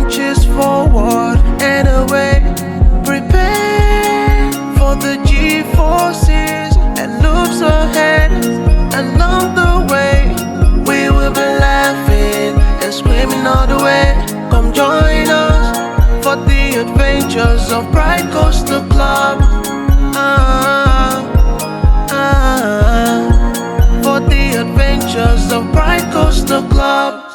punches forward and away. Prepare for the G-forces and loops ahead. Along the way, we will be laughing and screaming all the way. Come join us for the adventures of Pride Coastal Club. For the adventures of Pride Coastal Club.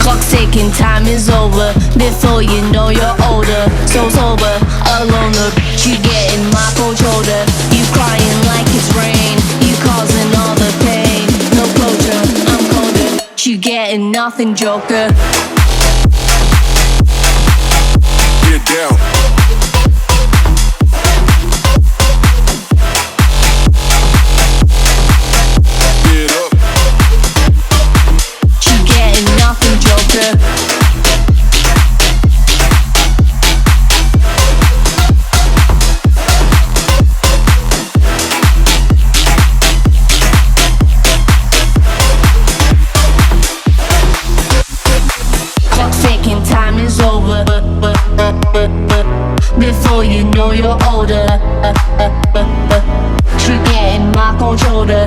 Clock's ticking, time is over. Before you know you're older. So sober, alone, look, you getting my cold shoulder. You crying like it's rain. You causing all the pain. No closure, I'm colder. You getting nothing, Joker. Get down. Get up. You getting nothing, Joker. Clock's ticking, time is over. Before you know you're older. You getting my cold shoulder.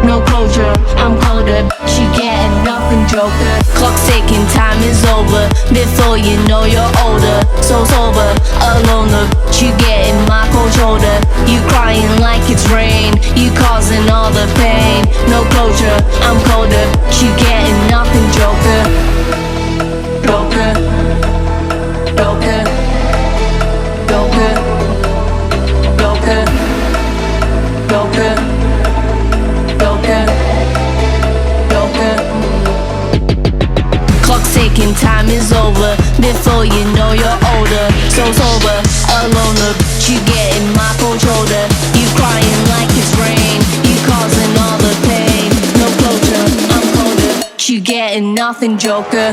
No closure, I'm colder. She getting nothing, Joker. Clock's ticking, time is over. Before you know you're older. So sober, alone, look, you getting my cold shoulder. You crying like it's rain. You causing all the pain. No closure, I'm colder. She getting nothing, Joker. Joker. Joker. Joker. Joker. Joker. Joker. Joker. Clock's ticking, time is over. Before you know you're older. So sober, alone, look, you getting my cold shoulder. You crying like it's rain. You causing all the pain. No closure, I'm colder. You getting nothing, Joker.